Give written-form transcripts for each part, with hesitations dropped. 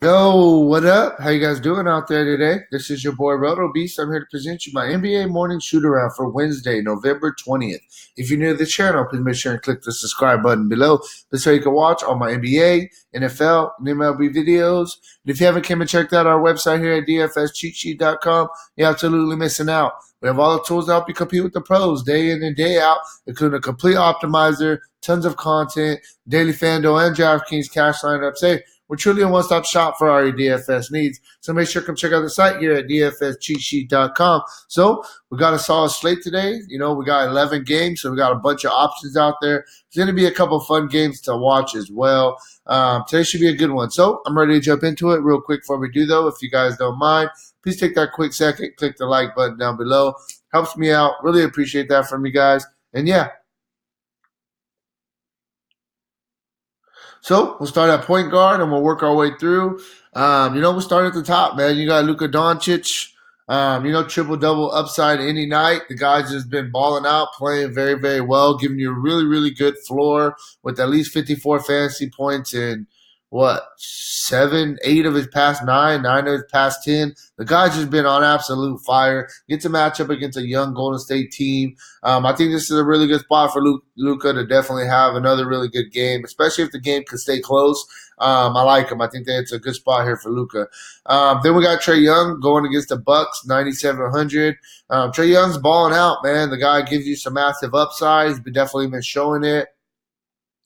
Yo, what up? How you guys doing out there today? This is your boy Roto Beast. I'm here to present you my NBA morning shoot around for Wednesday, November 20th. If you're new to the channel, please make sure and click the subscribe button below. This way you can watch all my NBA, NFL, and MLB videos. And if you haven't came and checked out our website here at dfscheatsheet.com, you're absolutely missing out. We have all the tools to help you compete with the pros day in and day out, including a complete optimizer, tons of content, daily Fanduel and Draftkings cash lineups. Hey, we're truly a one-stop shop for all your DFS needs. So make sure to come check out the site here at dfscheatsheet.com. So we got a solid slate today. You know, we got 11 games, so we got a bunch of options out there. There's going to be a couple fun games to watch as well. Today should be a good one. So I'm ready to jump into it real quick before we do, though. If you guys don't mind, please take that quick second, click the like button down below. Helps me out. Really appreciate that from you guys. And yeah, so we'll start at point guard and we'll work our way through. We'll start at the top, man. You got Luka Doncic. Triple double upside any night. The guy's just been balling out, playing very, very well, giving you a really, really good floor with at least 54 fantasy points in what, seven, eight of his past nine of his past 10. The guy's just been on absolute fire. Gets a matchup against a young Golden State team. I think this is a really good spot for Luka to definitely have another really good game, especially if the game can stay close. I like him. I think that it's a good spot here for Luka. Then we got Trae Young going against the Bucks, 9,700. Trae Young's balling out, man. The guy gives you some massive upside. He's definitely been showing it.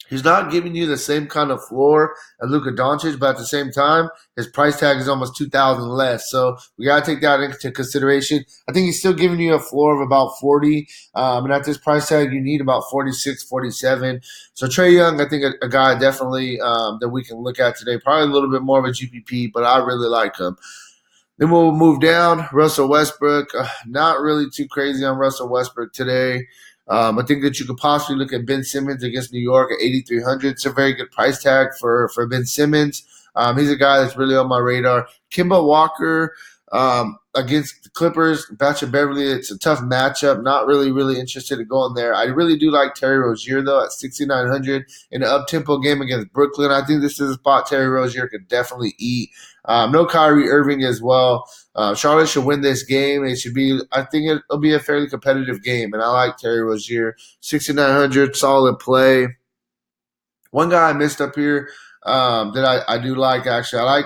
He's not giving you the same kind of floor as Luka Doncic, but at the same time, his price tag is almost 2,000 less. So we got to take that into consideration. I think he's still giving you a floor of about 40. And at this price tag, you need about 46, 47. So Trae Young, I think a guy definitely that we can look at today. Probably a little bit more of a GPP, but I really like him. Then we'll move down. Russell Westbrook. Not really too crazy on Russell Westbrook today. I think that you could possibly look at Ben Simmons against New York at 8,300. It's a very good price tag for Ben Simmons. He's a guy that's really on my radar. Kemba Walker against the Clippers, Bachelor Beverly. It's a tough matchup. Not really, really interested in going there. I really do like Terry Rozier, though, at 6,900 in an up-tempo game against Brooklyn. I think this is a spot Terry Rozier could definitely eat. No Kyrie Irving as well. Charlotte should win this game. It should be. I think it'll be a fairly competitive game, and I like Terry Rozier, 6,900, solid play. One guy I missed up here that I do like, actually. I like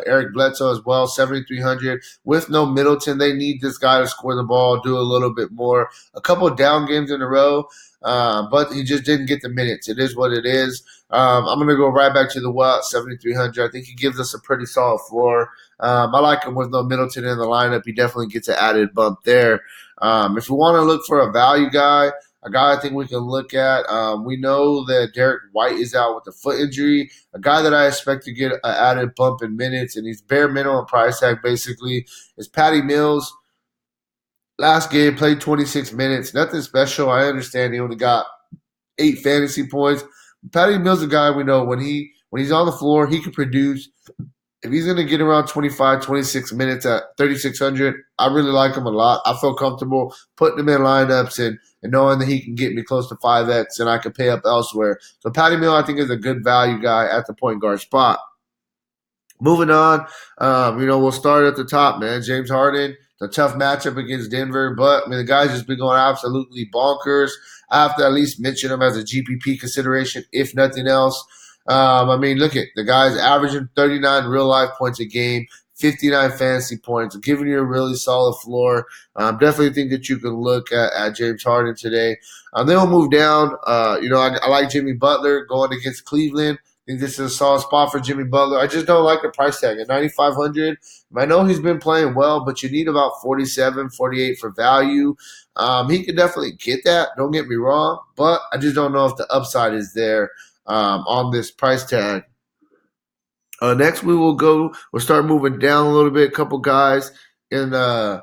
Eric Bledsoe as well, 7,300. With no Middleton, they need this guy to score the ball, do a little bit more. A couple of down games in a row, but he just didn't get the minutes. It is what it is. I'm going to go right back to the well at 7,300. I think he gives us a pretty solid floor. I like him with no Middleton in the lineup. He definitely gets an added bump there. If we want to look for a value guy, a guy I think we can look at. We know that Derek White is out with a foot injury. A guy that I expect to get an added bump in minutes, and he's bare minimum price tag basically, is Patty Mills. Last game, played 26 minutes. Nothing special. I understand he only got 8 fantasy points. Patty Mills is a guy we know when he's on the floor, he can produce. If he's going to get around 25, 26 minutes at 3,600, I really like him a lot. I feel comfortable putting him in lineups and knowing that he can get me close to 5X and I can pay up elsewhere. So Patty Mills, I think, is a good value guy at the point guard spot. Moving on, we'll start at the top, man. James Harden, the tough matchup against Denver, but I mean the guy's just been going absolutely bonkers. I have to at least mention him as a GPP consideration, if nothing else. Look at the guy's averaging 39 real life points a game, 59 fantasy points, giving you a really solid floor. Definitely think that you can look at James Harden today. Then we'll move down. I like Jimmy Butler going against Cleveland. I think this is a solid spot for Jimmy Butler. I just don't like the price tag at 9,500. I know he's been playing well, but you need about 47, 48 for value. He could definitely get that. Don't get me wrong, but I just don't know if the upside is there on this price tag. Next, we'll start moving down a little bit. A couple guys in the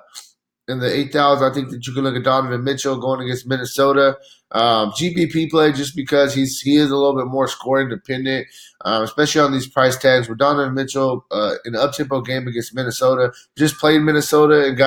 8,000. I think that you can look at Donovan Mitchell going against Minnesota. GPP play just because he is a little bit more scoring dependent, especially on these price tags. With Donovan Mitchell in an up-tempo game against Minnesota, just played Minnesota and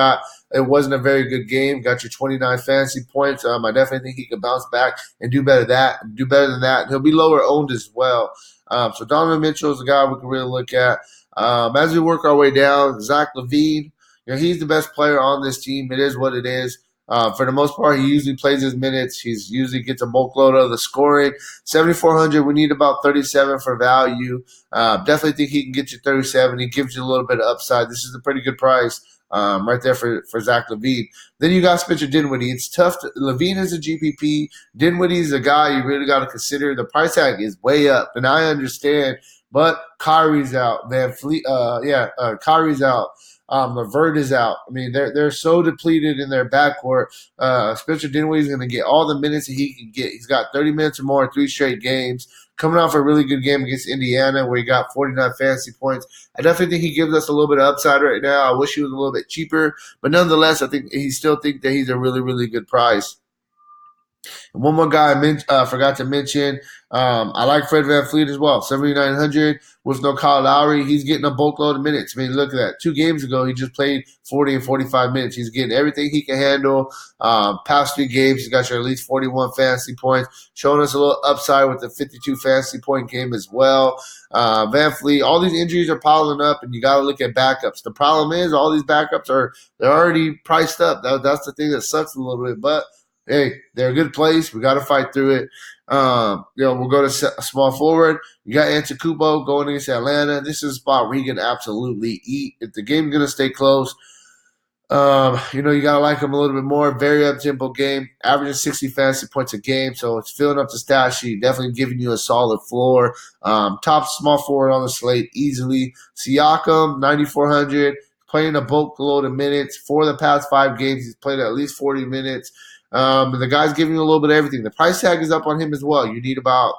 it wasn't a very good game. Got your 29 fantasy points. I definitely think he could bounce back and do better than that. He'll be lower owned as well. So Donovan Mitchell is a guy we can really look at. As we work our way down, Zach LaVine, he's the best player on this team. It is what it is. For the most part, he usually plays his minutes. He's usually gets a bulk load of the scoring. 7,400. We need about 37 for value. Definitely think he can get you 37. He gives you a little bit of upside. This is a pretty good price right there for Zach LaVine. Then you got Spencer Dinwiddie. It's tough. LaVine is a GPP. Dinwiddie is a guy you really got to consider. The price tag is way up, and I understand. But Kyrie's out. Kyrie's out. Levert is out. I mean, they're so depleted in their backcourt. Spencer Dinwiddie's going to get all the minutes that he can get. He's got 30 minutes or more in 3 straight games. Coming off a really good game against Indiana where he got 49 fantasy points. I definitely think he gives us a little bit of upside right now. I wish he was a little bit cheaper. But nonetheless, I think he still think that he's a really, really good price. One more guy I forgot to mention. I like Fred VanVleet as well. 7,900 with no Kyle Lowry. He's getting a bulk load of minutes. I mean, look at that. 2 games ago, he just played 40 and 45 minutes. He's getting everything he can handle. Past 3 games, he's got you at least 41 fantasy points, showing us a little upside with the 52 fantasy point game as well. VanVleet, all these injuries are piling up, and you got to look at backups. The problem is all these backups they're already priced up. That's the thing that sucks a little bit, but hey, they're a good place. We got to fight through it. We'll go to small forward. You got Antetokounmpo going against Atlanta. This is a spot where he can absolutely eat. If the game's going to stay close, you got to like him a little bit more. Very up-tempo game, averaging 60 fantasy points a game, so it's filling up the stat sheet, definitely giving you a solid floor. Top small forward on the slate easily. Siakam, 9,400, playing a bulk load of minutes. For the past 5 games, he's played at least 40 minutes. The guy's giving you a little bit of everything. The price tag is up on him as well. You need about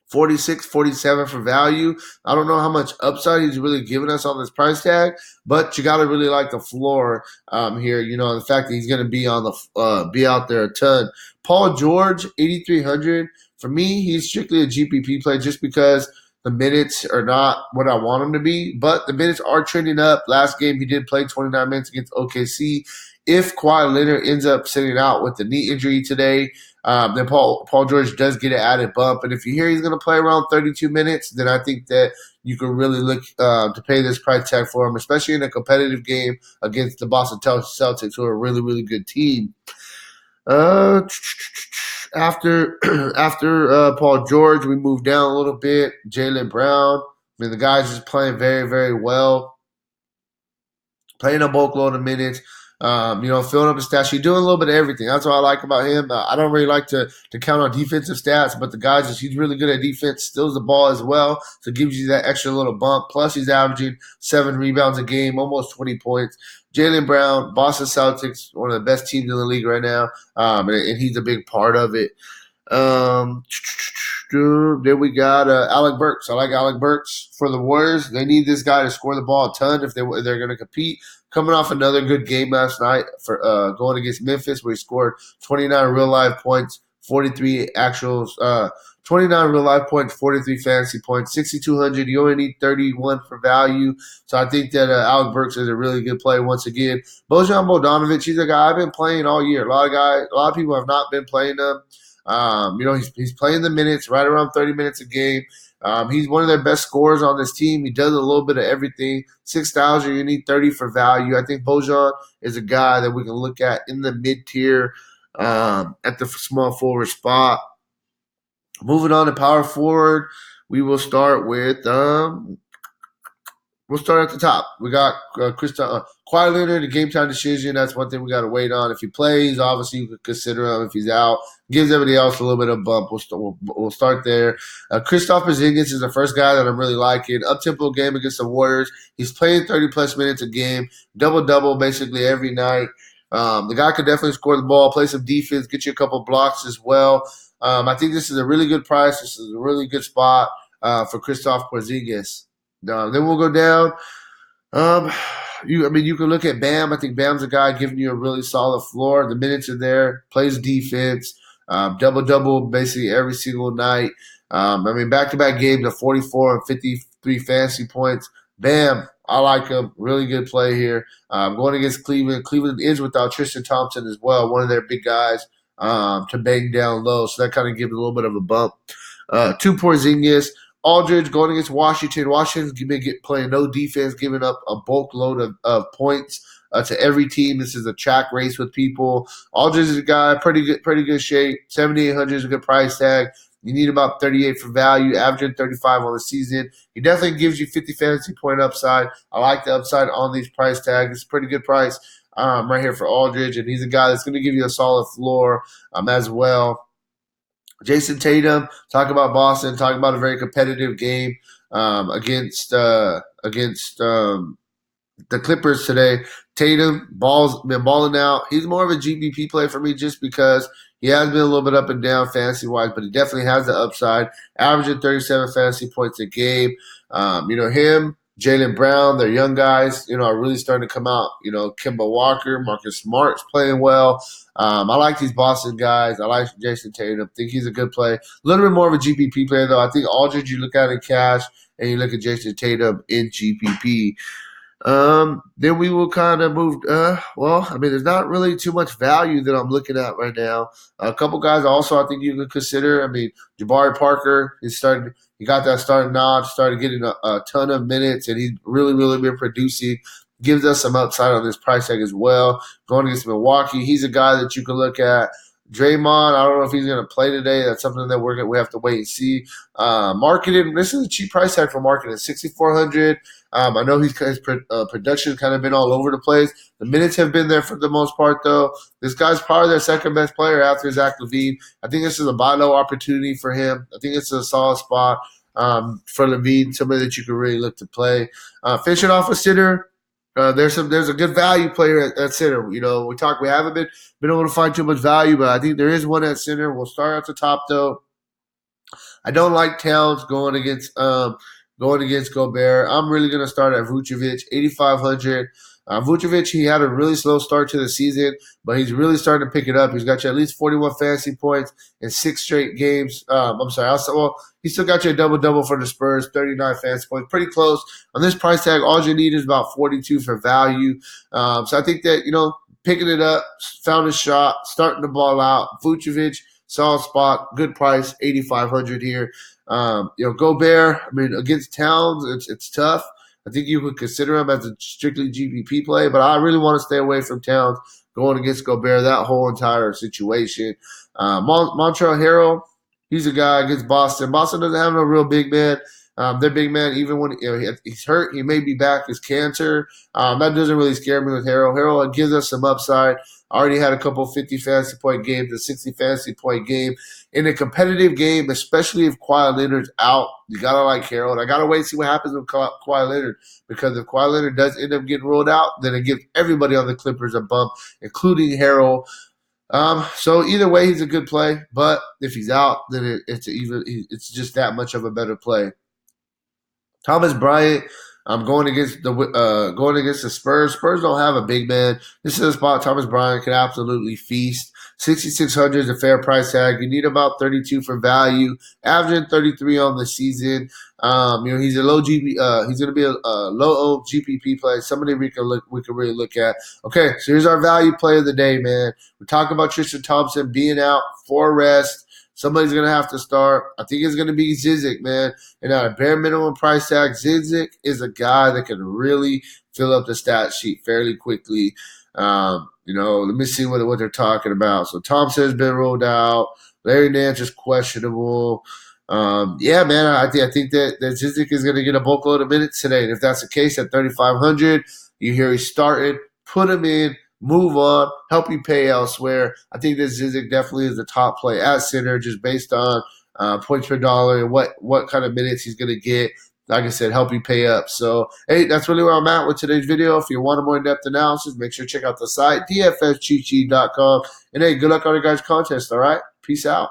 46, 47 for value. I don't know how much upside he's really giving us on this price tag, but you got to really like the floor here. The fact that he's going to be on be out there a ton. Paul George, 8,300. For me, he's strictly a GPP play just because the minutes are not what I want them to be, but the minutes are trending up. Last game, he did play 29 minutes against OKC. If Kawhi Leonard ends up sitting out with the knee injury today, then Paul George does get an added bump. And if you hear he's going to play around 32 minutes, then I think that you can really look to pay this price tag for him, especially in a competitive game against the Boston Celtics, who are a really, really good team. After Paul George, we move down a little bit. Jaylen Brown. I mean, the guy's just playing very, very well. Playing a bulk load of minutes. Filling up the stat sheet, doing a little bit of everything. That's what I like about him. I don't really like to count on defensive stats, but the guy's he's really good at defense, steals the ball as well, so it gives you that extra little bump. Plus, he's averaging 7 rebounds a game, almost 20 points. Jaylen Brown, Boston Celtics, one of the best teams in the league right now, and he's a big part of it. Then we got Alec Burks. I like Alec Burks for the Warriors. They need this guy to score the ball a ton if they're going to compete. Coming off another good game last night for going against Memphis, where he scored 29 real life points, 43 actuals, 29 real life points, 43 fantasy points, 6,200. You only need 31 for value. So I think that Alec Burks is a really good play once again. Bojan Bogdanovic, he's a guy I've been playing all year. A lot of people have not been playing him. He's playing the minutes, right around 30 minutes a game. He's one of their best scorers on this team. He does a little bit of everything. 6,000, you need 30 for value. I think Bojan is a guy that we can look at in the mid-tier at the small forward spot. Moving on to power forward, we will start with we'll start at the top. We got Kawhi Leonard, a game time decision. That's one thing we got to wait on. If he plays, obviously you could consider him. If he's out, gives everybody else a little bit of a bump. We'll start there. Kristaps Porzingis is the first guy that I'm really liking. Up-tempo game against the Warriors. He's playing 30-plus minutes a game, double-double basically every night. The guy could definitely score the ball, play some defense, get you a couple blocks as well. I think this is a really good price. This is a really good spot for Kristaps Porzingis. Then we'll go down. You can look at Bam. I think Bam's a guy giving you a really solid floor. The minutes are there, plays defense, double-double basically every single night. Back-to-back games of 44 and 53 fantasy points. Bam, I like him. Really good play here. Going against Cleveland. Cleveland is without Tristan Thompson as well, one of their big guys to bang down low. So that kind of gives a little bit of a bump. To Porzingis. Aldridge going against Washington. Washington's been playing no defense, giving up a bulk load of points to every team. This is a track race with people. Aldridge is a guy, pretty good shape. 7,800 is a good price tag. You need about 38 for value, averaging 35 on the season. He definitely gives you 50 fantasy point upside. I like the upside on these price tags. It's a pretty good price right here for Aldridge, and he's a guy that's going to give you a solid floor as well. Jason Tatum, talk about Boston, talk about a very competitive game against the Clippers today. Tatum been balling out. He's more of a GPP play for me just because he has been a little bit up and down fantasy-wise, but he definitely has the upside, averaging 37 fantasy points a game. Him, Jaylen Brown, they're young guys, are really starting to come out. Kemba Walker, Marcus Smart's playing well. I like these Boston guys. I like Jason Tatum. I think he's a good play. A little bit more of a GPP player, though. I think Aldridge you look at in cash, and you look at Jason Tatum in GPP. Then we will kind of move. There's not really too much value that I'm looking at right now. A couple guys also I think you could consider. Jabari Parker is starting. He got that starting nod, started getting a ton of minutes, and he's really, really been producing. Gives us some upside on this price tag as well. Going against Milwaukee, he's a guy that you can look at. Draymond, I don't know if he's going to play today. That's something that we have to wait and see. Marketing, this is a cheap price tag for marketing, $6,400. I know his production has kind of been all over the place. The minutes have been there for the most part, though. This guy's probably their second best player after Zach LaVine. I think this is a buy low opportunity for him. I think it's a solid spot for LaVine, somebody that you can really look to play. Finishing off a center. There's a good value player at center. We haven't been able to find too much value, but I think there is one at center. We'll start at the top though. I don't like Towns going against Gobert. I'm really gonna start at Vucevic, 8,500. Vucevic, he had a really slow start to the season, but he's really starting to pick it up. He's got you at least 41 fantasy points in 6 straight games. He still got you a double-double for the Spurs, 39 fantasy points. Pretty close. On this price tag, all you need is about 42 for value. So I think that, picking it up, found his shot, starting the ball out. Vucevic, solid spot, good price, 8,500 here. Gobert, against Towns, it's tough. I think you could consider him as a strictly GPP play, but I really want to stay away from Towns going against Gobert, that whole entire situation. Montrezl Harrell, he's a guy against Boston. Boston doesn't have no real big man. Their big man, even when he's hurt, he may be back as cancer. That doesn't really scare me with Harrell. Harrell gives us some upside. Already had a couple 50 fantasy point games, a 60 fantasy point game. In a competitive game, especially if Kawhi Leonard's out, you got to like Harrell. I got to wait and see what happens with Kawhi Leonard, because if Kawhi Leonard does end up getting ruled out, then it gives everybody on the Clippers a bump, including Harrell. So either way, he's a good play, but if he's out, then it's just that much of a better play. Thomas Bryant, I'm going against the Spurs. Spurs don't have a big man. This is a spot Thomas Bryant can absolutely feast. 6,600 is a fair price tag. You need about 32 for value, averaging 33 on the season. He's a low GP. He's going to be a low GPP play. Somebody we can really look at. Okay, so here's our value play of the day, man. We're talking about Tristan Thompson being out for rest. Somebody's going to have to start. I think it's going to be Zizic, man. And at a bare minimum price tag, Zizic is a guy that can really fill up the stat sheet fairly quickly. Let me see what they're talking about. So Thompson has been ruled out. Larry Nance is questionable. I think that Zizic is going to get a bulk load of minutes today. And if that's the case, at 3,500, you hear he's starting, put him in. Move on, help you pay elsewhere. I think that Zizic definitely is the top play at center, just based on points per dollar and what kind of minutes he's going to get. Like I said, help you pay up. So, hey, that's really where I'm at with today's video. If you want a more in-depth analysis, make sure to check out the site, dfscheatsheet.com. And, hey, good luck on your guys' contest, all right? Peace out.